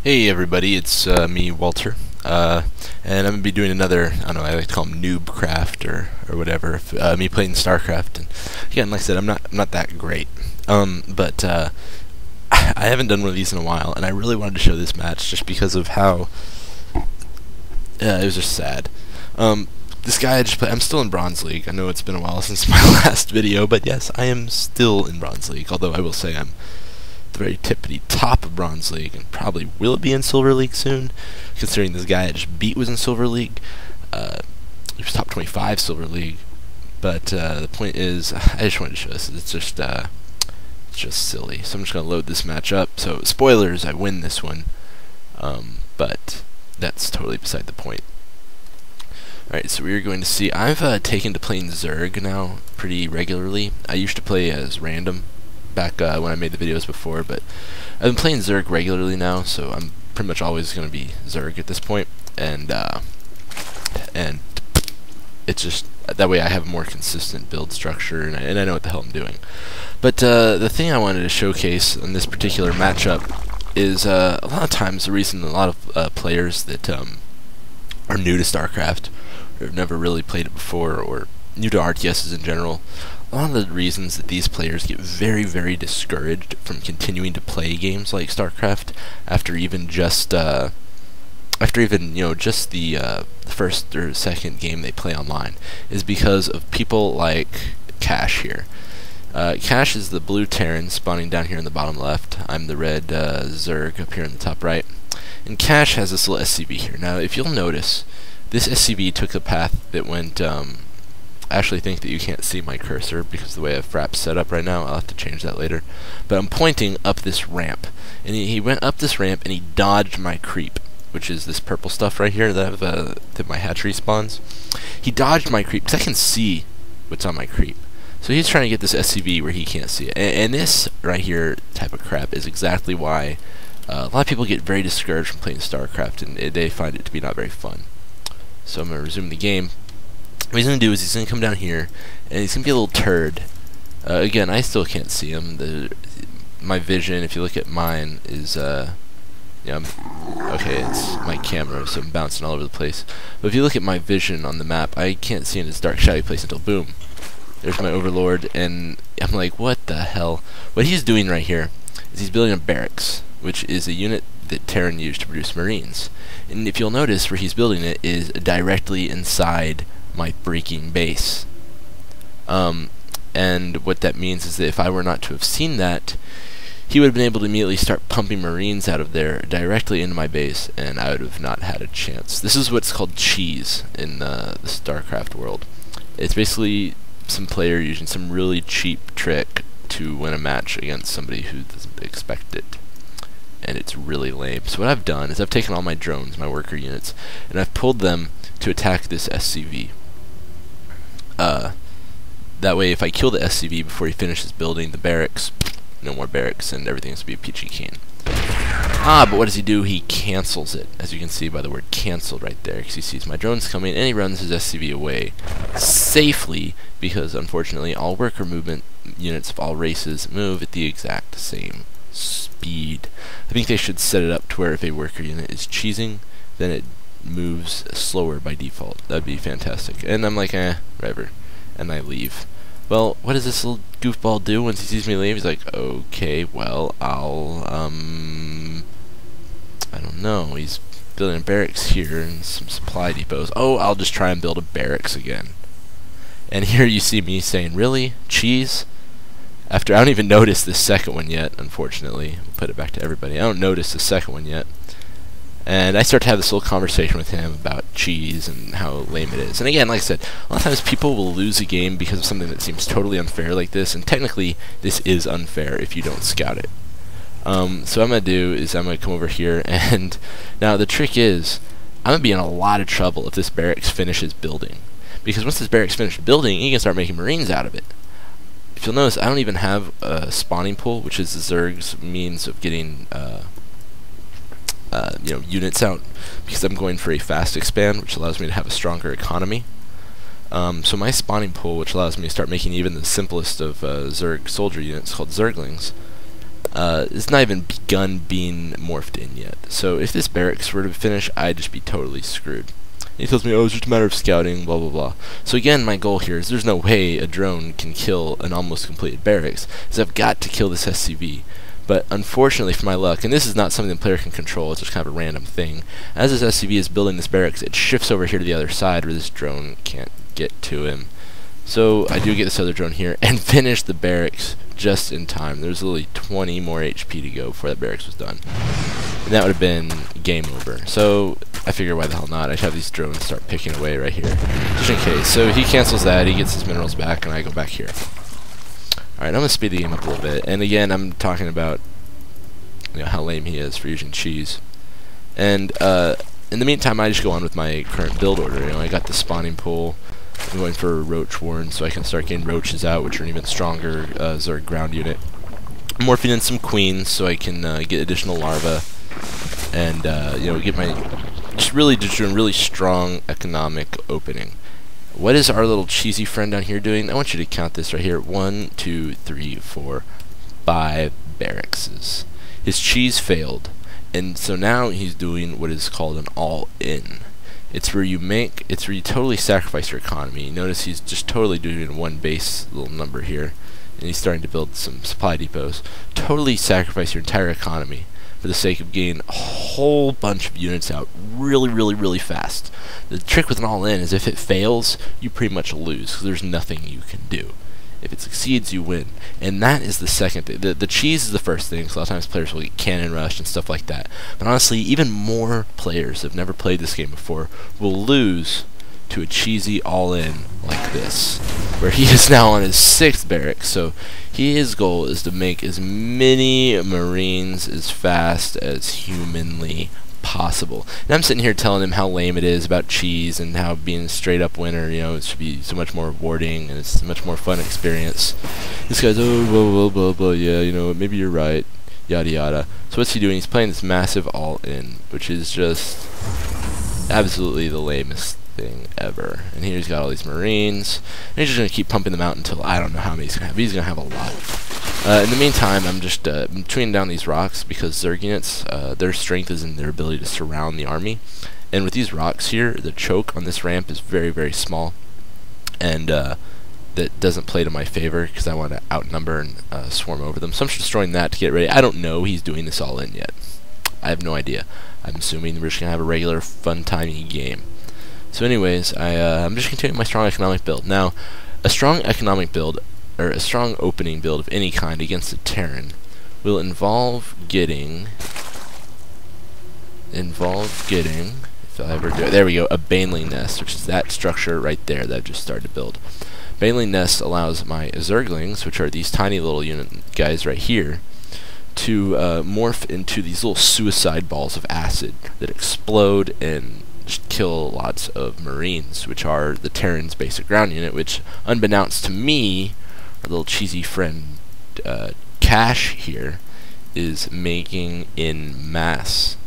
Hey everybody, it's me, Walter, and I'm going to be doing another, I don't know, I like to call them noobcraft or whatever, me playing StarCraft, and again, like I said, I'm not that great, but I haven't done one of these in a while, and I really wanted to show this match just because of how, it was just sad. This guy I just played, I'm still in Bronze League. I know it's been a while since my last video, but yes, I am still in Bronze League, although I will say I'm the very tippity top of Bronze League and probably will be in Silver League soon, considering this guy I just beat was in Silver League. He was top 25 Silver League, but the point is, I just wanted to show this. It's just silly. So I'm just gonna load this match up. So spoilers, I win this one, but that's totally beside the point. Alright, so we're going to see, I've taken to playing Zerg now pretty regularly. I used to play as random back when I made the videos before, but I've been playing Zerg regularly now, so I'm pretty much always going to be Zerg at this point, and it's just, that way I have a more consistent build structure, and I know what the hell I'm doing. But the thing I wanted to showcase in this particular matchup is a lot of times the reason a lot of players that are new to StarCraft, or have never really played it before, or new to RTSs in general, a lot of the reasons that these players get very, very discouraged from continuing to play games like StarCraft after even just the first or second game they play online is because of people like Cash here. Cash is the blue Terran spawning down here in the bottom left. I'm the red Zerg up here in the top right. And Cash has this little SCV here. Now, if you'll notice, this SCV took a path that went, I actually think that you can't see my cursor because the way I have Fraps set up right now. I'll have to change that later. But I'm pointing up this ramp. And he went up this ramp and he dodged my creep, which is this purple stuff right here that my hatchery spawns. He dodged my creep because I can see what's on my creep. So he's trying to get this SCV where he can't see it. And this right here type of crap is exactly why a lot of people get very discouraged from playing StarCraft, and they find it to be not very fun. So I'm going to resume the game. What he's going to do is he's going to come down here, and he's going to be a little turd. Again, I still can't see him. My vision, if you look at mine, is, okay, it's my camera, so I'm bouncing all over the place. But if you look at my vision on the map, I can't see in this dark, shadowy place until boom. There's my Overlord, and I'm like, what the hell? What he's doing right here is he's building a barracks, which is a unit that Terran used to produce Marines. And if you'll notice, where he's building it is directly inside my freaking base. And what that means is that if I were not to have seen that, he would have been able to immediately start pumping Marines out of there directly into my base, and I would have not had a chance. This is what's called cheese in the StarCraft world. It's basically some player using some really cheap trick to win a match against somebody who doesn't expect it. And it's really lame. So what I've done is I've taken all my drones, my worker units, and I've pulled them to attack this SCV. That way, if I kill the SCV before he finishes building the barracks, no more barracks, and everything's to be peachy keen. But what does he do? He cancels it, as you can see by the word canceled right there, because he sees my drones coming, and he runs his SCV away safely, because unfortunately all worker movement units of all races move at the exact same speed. I think they should set it up to where if a worker unit is cheesing, then it moves slower by default. That'd be fantastic. And I'm like, whatever. And I leave. Well, what does this little goofball do once he sees me leave? He's like, okay, well, I'll, I don't know. He's building barracks here and some supply depots. Oh, I'll just try and build a barracks again. And here you see me saying, really? Cheese? After, I don't even notice the second one yet, unfortunately. We'll put it back to everybody. I don't notice the second one yet. And I start to have this little conversation with him about cheese and how lame it is. And again, like I said, a lot of times people will lose a game because of something that seems totally unfair like this, and technically this is unfair if you don't scout it. So what I'm going to do is I'm going to come over here, and now the trick is, I'm going to be in a lot of trouble if this barracks finishes building. Because once this barracks finishes building, you can start making Marines out of it. If you'll notice, I don't even have a spawning pool, which is the Zerg's means of getting units out, because I'm going for a fast expand, which allows me to have a stronger economy. So my spawning pool, which allows me to start making even the simplest of Zerg soldier units called Zerglings, it's not even begun being morphed in yet. So if this barracks were to finish, I'd just be totally screwed. He tells me, oh, it's just a matter of scouting, blah, blah, blah. So again, my goal here is there's no way a drone can kill an almost completed barracks, because I've got to kill this SCV. But unfortunately for my luck, and this is not something the player can control, it's just kind of a random thing, as this SCV is building this barracks, it shifts over here to the other side where this drone can't get to him. So I do get this other drone here and finish the barracks just in time. There's literally 20 more HP to go before that barracks was done. And that would have been game over. So I figure why the hell not. I should have these drones start picking away right here, just in case. So he cancels that, he gets his minerals back, and I go back here. Alright, I'm going to speed the game up a little bit. And again, I'm talking about how lame he is for using cheese. And in the meantime, I just go on with my current build order. I got the spawning pool. I'm going for a roach warren so I can start getting roaches out, which are an even stronger Zerg ground unit. I'm morphing in some queens so I can get additional larvae, and get my just doing really strong economic opening. What is our little cheesy friend down here doing? I want you to count this right here: 1, 2, 3, 4, 5 barracks. His cheese failed, and so now he's doing what is called an all-in. It's where you totally sacrifice your economy. Notice he's just totally doing one base little number here, and he's starting to build some supply depots. Totally sacrifice your entire economy for the sake of getting a whole bunch of units out really, really, really fast. The trick with an all-in is if it fails, you pretty much lose, because there's nothing you can do. If it succeeds, you win. And that is the second thing. The cheese is the first thing, because a lot of times players will get cannon rushed and stuff like that. But honestly, even more players that have never played this game before will lose to a cheesy all-in like this, where he is now on his 6th barracks. So his goal is to make as many Marines as fast as humanly possible. And I'm sitting here telling him how lame it is about cheese and how being a straight up winner, it should be so much more rewarding and it's a much more fun experience. This guy's, oh, blah, blah, blah, blah, yeah, maybe you're right, yada yada. So what's he doing? He's playing this massive all-in, which is just absolutely the lamest thing ever. And here he's got all these Marines, and he's just going to keep pumping them out until I don't know how many he's going to have. He's going to have a lot. In the meantime, I'm just chewing down these rocks, because Zerg units, their strength is in their ability to surround the army. And with these rocks here, the choke on this ramp is very, very small. And that doesn't play to my favor, because I want to outnumber and swarm over them. So I'm just destroying that to get ready. I don't know he's doing this all in yet. I have no idea. I'm assuming we're just going to have a regular fun-timey game. So anyways, I'm just continuing my strong economic build. Now, a strong economic build, or a strong opening build of any kind against a Terran, will involve getting, if I ever do it, there we go, a baneling nest, which is that structure right there that I've just started to build. Baneling nest allows my Zerglings, which are these tiny little unit guys right here, to morph into these little suicide balls of acid that explode and just kill lots of Marines, which are the Terran's basic ground unit, which, unbeknownst to me, our little cheesy friend Cash here is making in mass.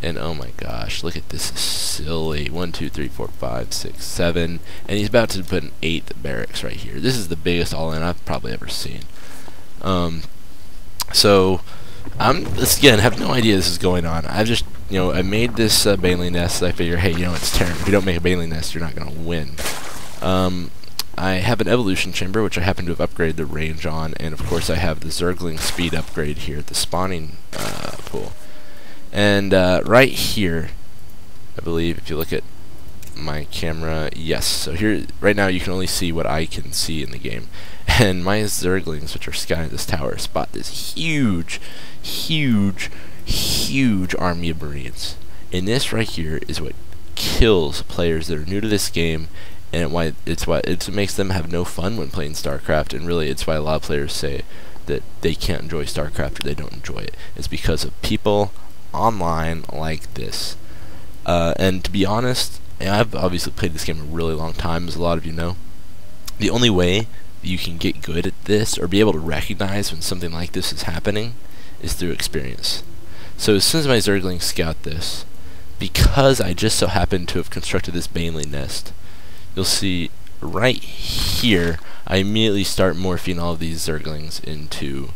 And oh my gosh, look at this, silly. 1, 2, 3, 4, 5, 6, 7, and he's about to put an 8th barracks right here. This is the biggest all-in I've probably ever seen. So again, have no idea this is going on. I've just, I made this baneling nest. I figure, hey, it's Terran. If you don't make a baneling nest, you're not going to win. I have an evolution chamber, which I happen to have upgraded the range on, and of course I have the Zergling speed upgrade here at the spawning pool. And right here, I believe, if you look at my camera, yes, so here, right now you can only see what I can see in the game. And my Zerglings, which are scanning this tower, spot this huge, huge, huge army of Marines. And this right here is what kills players that are new to this game, and it makes them have no fun when playing StarCraft. And really, it's why a lot of players say that they can't enjoy StarCraft or they don't enjoy it. It's because of people online like this. And to be honest, and I've obviously played this game a really long time, as a lot of you know. The only way you can get good at this, or be able to recognize when something like this is happening, is through experience. So as soon as my Zerglings scout this, because I just so happen to have constructed this baneling nest, you'll see right here, I immediately start morphing all of these Zerglings into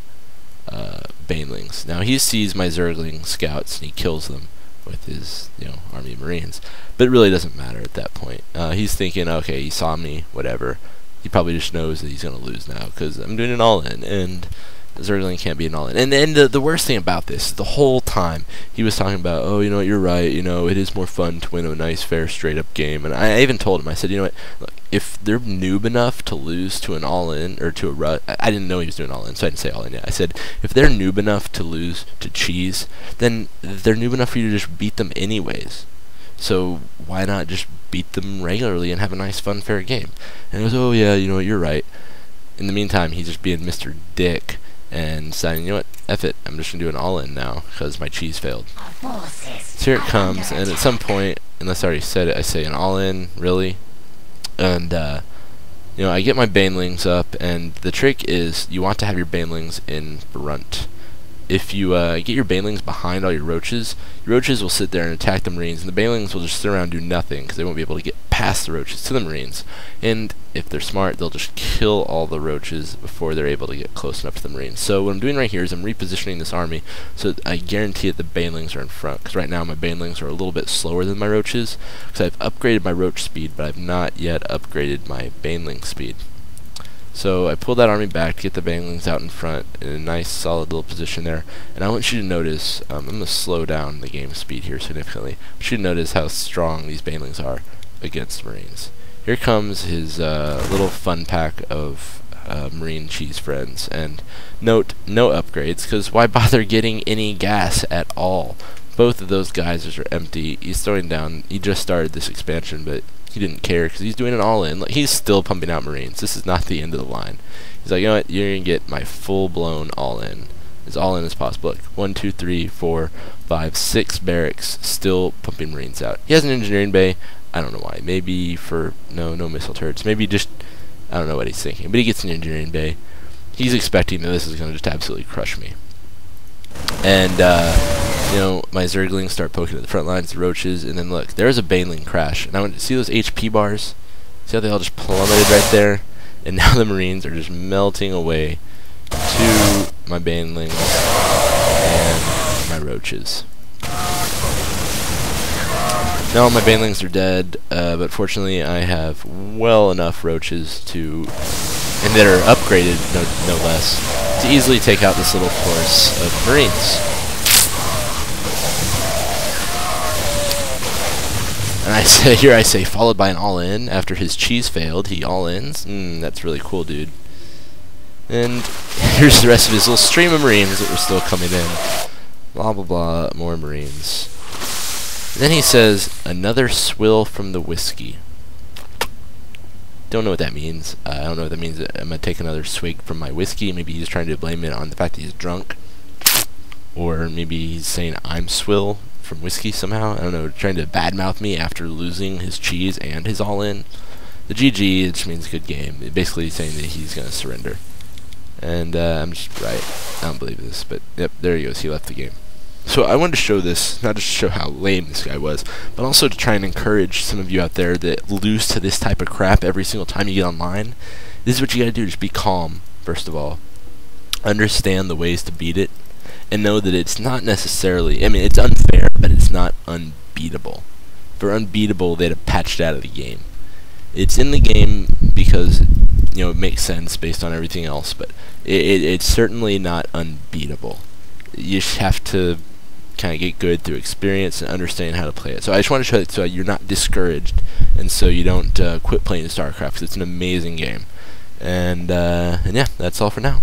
banelings. Now he sees my Zergling scouts and he kills them with his army of Marines, but it really doesn't matter at that point. He's thinking, okay, he saw me, whatever. He probably just knows that he's gonna lose now because I'm doing an all-in, and Zergling can't be an all-in. And the worst thing about this, the whole time he was talking about, oh, you know what, you're right, it is more fun to win a nice, fair, straight-up game. And I even told him, I said, you know what, look, if they're noob enough to lose to an all-in, or to a rut, I didn't know he was doing all-in, so I didn't say all-in yet. I said, if they're noob enough to lose to cheese, then they're noob enough for you to just beat them anyways. So why not just beat them regularly and have a nice, fun, fair game? And he goes, oh yeah, you know what, you're right. In the meantime, he's just being Mr. Dick and saying, you know what, F it, I'm just going to do an all-in now because my cheese failed. So here it comes, and at some point, unless I already said it, I say an all-in, really? And, I get my banelings up, and the trick is you want to have your banelings in front. If you get your banelings behind all your roaches will sit there and attack the Marines, and the banelings will just sit around and do nothing because they won't be able to get past the roaches to the Marines. And if they're smart, they'll just kill all the roaches before they're able to get close enough to the Marines. So what I'm doing right here is I'm repositioning this army so that I guarantee that the banelings are in front, because right now my banelings are a little bit slower than my roaches, because I've upgraded my roach speed, but I've not yet upgraded my baneling speed. So I pulled that army back to get the banelings out in front in a nice solid little position there. And I want you to notice, I'm going to slow down the game speed here significantly. I want you to notice how strong these banelings are against Marines. Here comes his little fun pack of Marine cheese friends. And note, no upgrades, because why bother getting any gas at all? Both of those guys are empty. He's throwing down, he just started this expansion, but he didn't care because he's doing it all in. Like, he's still pumping out Marines. This is not the end of the line. He's like, you know what, you're going to get my full-blown all-in. As all-in as possible. Look, 1, 2, 3, 4, 5, 6 barracks still pumping Marines out. He has an engineering bay. I don't know why. Maybe for, no missile turrets. Maybe just, I don't know what he's thinking. But he gets an engineering bay. He's expecting that this is going to just absolutely crush me. And, my Zerglings start poking at the front lines, the roaches, and then look, there's a baneling crash. And I want to see those HP bars? See how they all just plummeted right there? And now the Marines are just melting away to my banelings and my roaches. Now my banelings are dead, but fortunately I have well enough roaches to, and that are upgraded, no less, to easily take out this little force of Marines. And I say, followed by an all-in. After his cheese failed, he all-ins. That's really cool, dude. And here's the rest of his little stream of Marines that were still coming in. Blah, blah, blah, more Marines. And then he says, another swill from the whiskey. Don't know what that means. I don't know what that means. I'm going to take another swig from my whiskey. Maybe he's trying to blame it on the fact that he's drunk. Or maybe he's saying I'm swill from whiskey somehow. I don't know, trying to badmouth me after losing his cheese and his all-in. The GG, it just means good game. It basically saying that he's going to surrender. And I'm just right. I don't believe this, but yep, there he goes. He left the game. So I wanted to show this, not just to show how lame this guy was, but also to try and encourage some of you out there that lose to this type of crap every single time you get online. This is what you got to do. Just be calm, first of all. Understand the ways to beat it. And know that it's not necessarily, I mean, it's unfair, but it's not unbeatable. For unbeatable, they'd have patched out of the game. It's in the game because, it makes sense based on everything else, but it's certainly not unbeatable. You just have to kind of get good through experience and understand how to play it. So I just want to show that so you're not discouraged, and so you don't quit playing StarCraft, because it's an amazing game. And yeah, that's all for now.